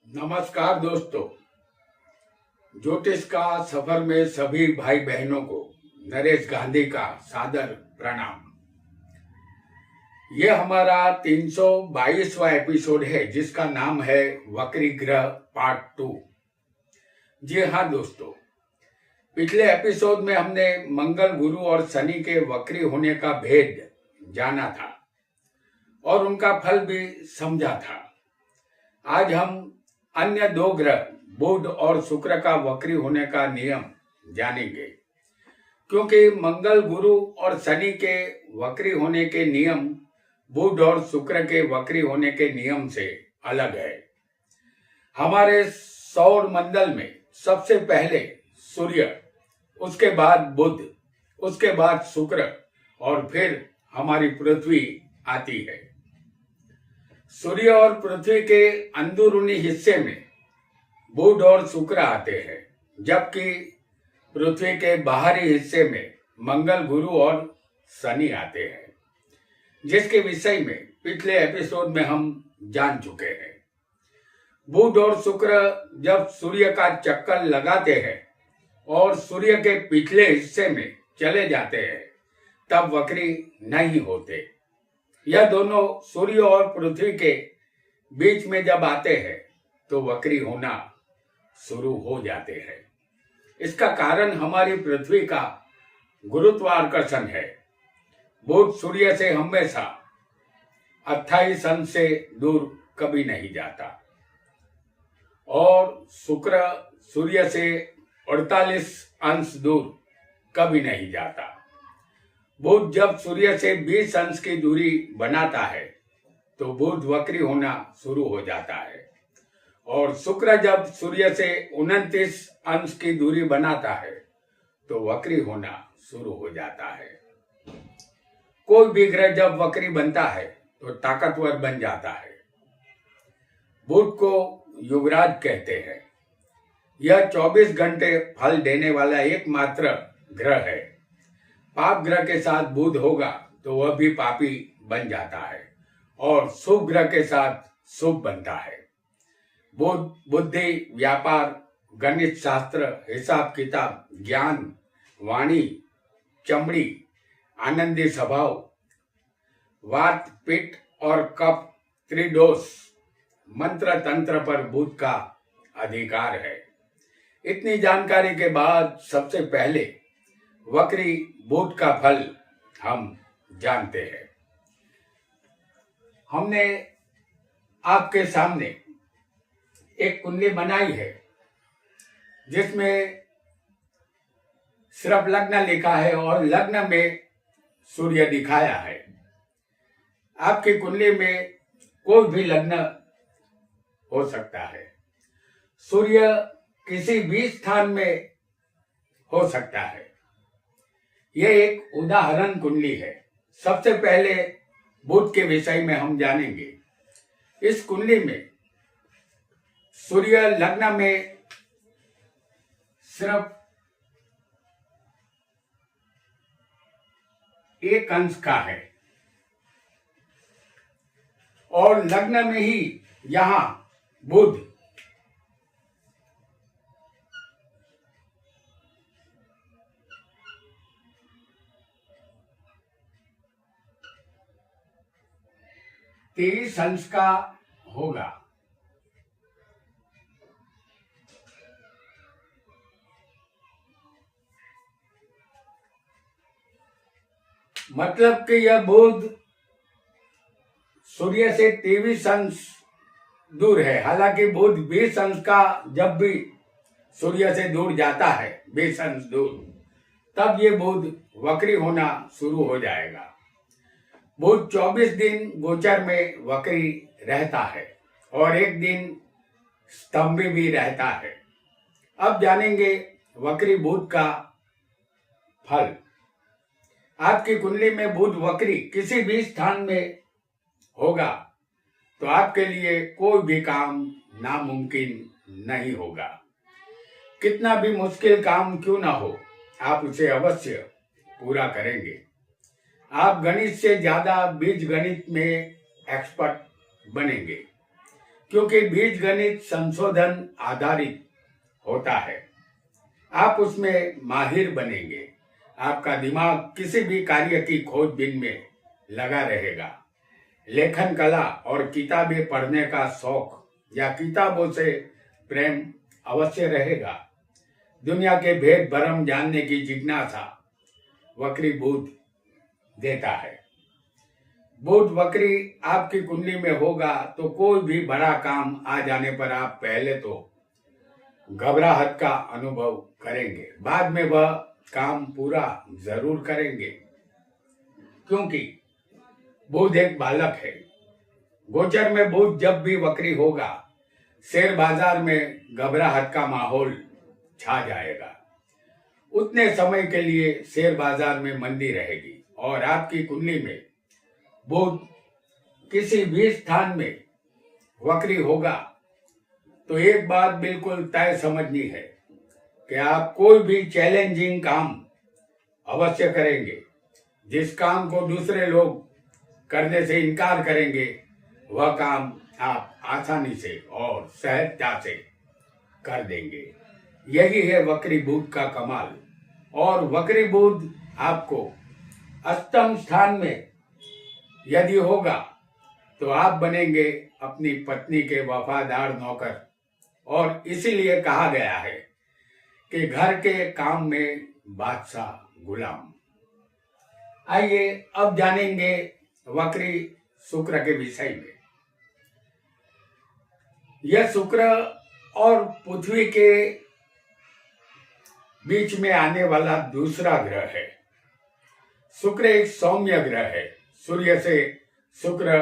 नमस्कार दोस्तों। ज्योतिष का सफर में सभी भाई बहनों को नरेश गांधी का सादर प्रणाम। ये हमारा 322वां एपिसोड है जिसका नाम है वक्री ग्रह पार्ट 2। जी हाँ दोस्तों, पिछले एपिसोड में हमने मंगल, गुरु और शनि के वक्री होने का भेद जाना था और उनका फल भी समझा था। आज हम अन्य दो ग्रह बुध और शुक्र का वक्री होने का नियम जानेंगे, क्योंकि मंगल, गुरु और शनि के वक्री होने के नियम बुध और शुक्र के वक्री होने के नियम से अलग है। हमारे सौर मंडल में सबसे पहले सूर्य, उसके बाद बुध, उसके बाद शुक्र और फिर हमारी पृथ्वी आती है। सूर्य और पृथ्वी के अंदरूनी हिस्से में बुध और शुक्र आते हैं, जबकि पृथ्वी के बाहरी हिस्से में मंगल, गुरु और शनि आते हैं, जिसके विषय में पिछले एपिसोड में हम जान चुके हैं। बुध और शुक्र जब सूर्य का चक्कर लगाते हैं और सूर्य के पिछले हिस्से में चले जाते हैं, तब वक्री नहीं होते। यह दोनों सूर्य और पृथ्वी के बीच में जब आते हैं तो वक्री होना शुरू हो जाते हैं। इसका कारण हमारी पृथ्वी का गुरुत्वाकर्षण है। बुध सूर्य से हमेशा 28 अंश से दूर कभी नहीं जाता और शुक्र सूर्य से 48 अंश दूर कभी नहीं जाता। बुध जब सूर्य से 20 अंश की दूरी बनाता है तो बुध वक्री होना शुरू हो जाता है और शुक्र जब सूर्य से 29 अंश की दूरी बनाता है तो वक्री होना शुरू हो जाता है। कोई भी ग्रह जब वक्री बनता है तो ताकतवर बन जाता है। बुध को युवराज कहते हैं। यह 24 घंटे फल देने वाला एकमात्र ग्रह है। पाप ग्रह के साथ बुध होगा तो वह भी पापी बन जाता है और शुभ ग्रह के साथ शुभ बनता है। बुध बुद्धि, व्यापार, गणित शास्त्र, हिसाब किताब, ज्ञान, वाणी, चमड़ी, आनंदी स्वभाव, वात, पित्त और कफ, त्रिदोष, मंत्र तंत्र पर बुध का अधिकार है। इतनी जानकारी के बाद सबसे पहले वक्री बुध का फल हम जानते हैं। हमने आपके सामने एक कुंडली बनाई है जिसमें सिर्फ लग्न लिखा है और लग्न में सूर्य दिखाया है। आपकी कुंडली में कोई भी लग्न हो सकता है। सूर्य किसी भी स्थान में हो सकता है। यह एक उदाहरण कुंडली है। सबसे पहले बुध के विषय में हम जानेंगे। इस कुंडली में सूर्य लग्न में सिर्फ एक अंश का है और लग्न में ही यहां बुध तेईस अंश का होगा। मतलब कि यह बुध सूर्य से 23 अंश दूर है। हालांकि बुध 20 अंश का जब भी सूर्य से दूर जाता है, 20 अंश दूर, तब ये बुध वक्री होना शुरू हो जाएगा। बुध 24 दिन गोचर में वक्री रहता है और एक दिन स्तंभी भी रहता है। अब जानेंगे वक्री बुध का फल। आपकी कुंडली में बुध वक्री किसी भी स्थान में होगा तो आपके लिए कोई भी काम नामुमकिन नहीं होगा। कितना भी मुश्किल काम क्यों ना हो, आप उसे अवश्य पूरा करेंगे। आप गणित से ज्यादा बीज गणित में एक्सपर्ट बनेंगे। क्योंकि बीज गणित संशोधन आधारित होता है। आप उसमें माहिर बनेंगे। आपका दिमाग किसी भी कार्य की खोजबीन में लगा रहेगा। लेखन कला और किताबें पढ़ने का शौक या किताबों से प्रेम अवश्य रहेगा। दुनिया के भेद भरम जानने की जिज्ञासा वक्री बुध देता है। बुध वक्री आपकी कुंडली में होगा तो कोई भी बड़ा काम आ जाने पर आप पहले तो घबराहट का अनुभव करेंगे, बाद में वह काम पूरा जरूर करेंगे, क्योंकि बुध एक बालक है। गोचर में बुध जब भी वक्री होगा, शेयर बाजार में घबराहट का माहौल छा जाएगा। उतने समय के लिए शेयर बाजार में मंदी रहेगी और आपकी कुंडली में बुध किसी भी स्थान में वक्री होगा तो एक बात बिल्कुल तय समझनी है कि आप कोई भी चैलेंजिंग काम अवश्य करेंगे। जिस काम को दूसरे लोग करने से इनकार करेंगे, वह काम आप आसानी से और सहजता से कर देंगे। यही है वक्री बुध का कमाल। और वक्री बुध आपको अष्टम स्थान में यदि होगा तो आप बनेंगे अपनी पत्नी के वफादार नौकर। और इसीलिए कहा गया है कि घर के काम में बादशाह गुलाम। आइए अब जानेंगे वक्री शुक्र के विषय में। यह शुक्र और पृथ्वी के बीच में आने वाला दूसरा ग्रह है। शुक्र एक सौम्य ग्रह है। सूर्य से शुक्र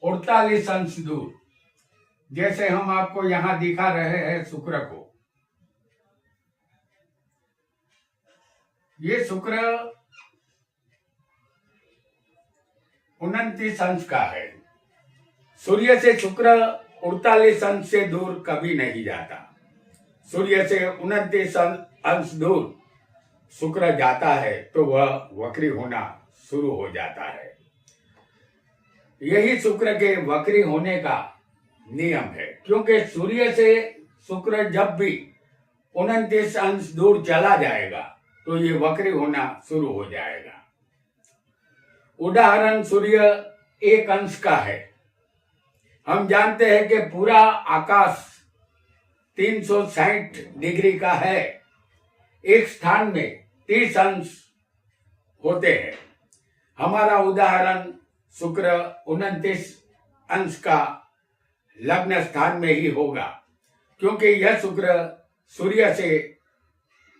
48 अंश दूर, जैसे हम आपको यहां दिखा रहे हैं शुक्र को। ये शुक्र 29 अंश का है। सूर्य से शुक्र 48 अंश से दूर कभी नहीं जाता। सूर्य से 29 अंश दूर शुक्र जाता है तो वह वक्री होना शुरू हो जाता है। यही शुक्र के वक्री होने का नियम है, क्योंकि सूर्य से शुक्र जब भी 29 अंश दूर चला जाएगा तो ये वक्री होना शुरू हो जाएगा। उदाहरण, सूर्य 1 अंश का है। हम जानते हैं कि पूरा आकाश 360 डिग्री का है। एक स्थान में 30 अंश होते हैं। हमारा उदाहरण शुक्र 29 अंश का लग्न स्थान में ही होगा, क्योंकि यह शुक्र सूर्य से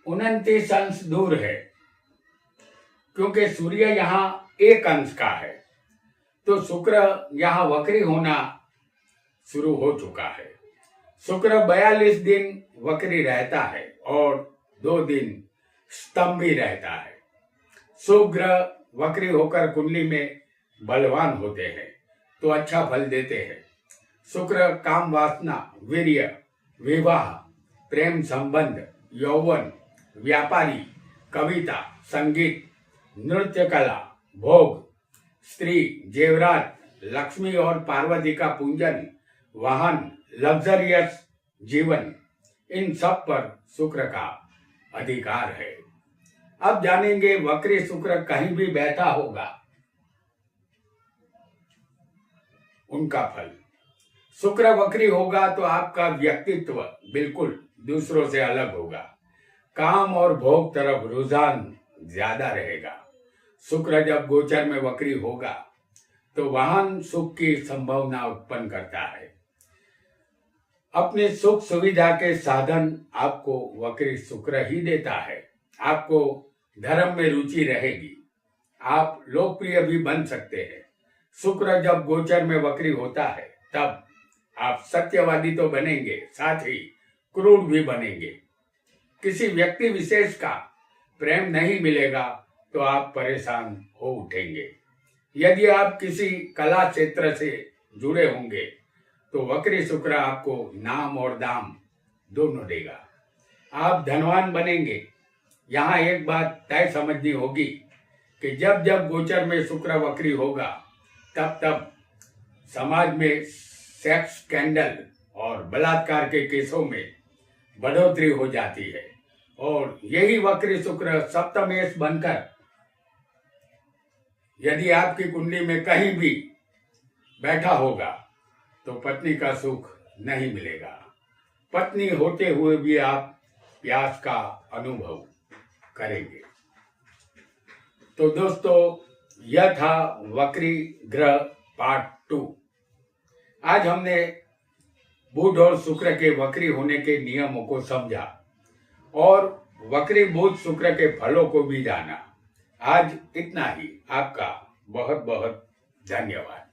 29 अंश दूर है। क्योंकि सूर्य यहाँ 1 अंश का है तो शुक्र यहाँ वक्री होना शुरू हो चुका है। शुक्र 42 दिन वक्री रहता है और 2 दिन स्तंभी रहता है। शुभ ग्रह वक्री होकर कुंडली में बलवान होते हैं तो अच्छा फल देते हैं। शुक्र काम वासना, वीर्य, विवाह, प्रेम संबंध, यौवन, व्यापारी, कविता, संगीत, नृत्य कला, भोग, स्त्री, जेवरात, लक्ष्मी और पार्वती का पूजन, वाहन, लग्जरियस जीवन, इन सब पर शुक्र का अधिकार है। अब जानेंगे वक्री शुक्र कहीं भी बैठा होगा उनका फल। शुक्र वक्री होगा तो आपका व्यक्तित्व बिल्कुल दूसरों से अलग होगा। काम और भोग तरफ रुझान ज्यादा रहेगा। शुक्र जब गोचर में वक्री होगा तो वाहन सुख की संभावना उत्पन्न करता है। अपने सुख सुविधा के साधन आपको वक्री शुक्र ही देता है। आपको धर्म में रुचि रहेगी। आप लोकप्रिय भी बन सकते हैं। शुक्र जब गोचर में वक्री होता है तब आप सत्यवादी तो बनेंगे, साथ ही क्रूर भी बनेंगे। किसी व्यक्ति विशेष का प्रेम नहीं मिलेगा तो आप परेशान हो उठेंगे। यदि आप किसी कला क्षेत्र से जुड़े होंगे तो वक्री शुक्र आपको नाम और दाम दोनों देगा। आप धनवान बनेंगे। यहाँ एक बात तय समझनी होगी कि जब जब गोचर में शुक्र वक्री होगा तब तब समाज में सेक्स स्कैंडल और बलात्कार के केसों में बढ़ोतरी हो जाती है। और यही वक्री शुक्र सप्तमेश बनकर यदि आपकी कुंडली में कहीं भी बैठा होगा तो पत्नी का सुख नहीं मिलेगा। पत्नी होते हुए भी आप प्यास का अनुभव करेंगे। तो दोस्तों, यह था वक्री ग्रह पार्ट 2। आज हमने बुध और शुक्र के वक्री होने के नियमों को समझा और वक्री बुध शुक्र के फलों को भी जाना। आज इतना ही। आपका बहुत बहुत धन्यवाद।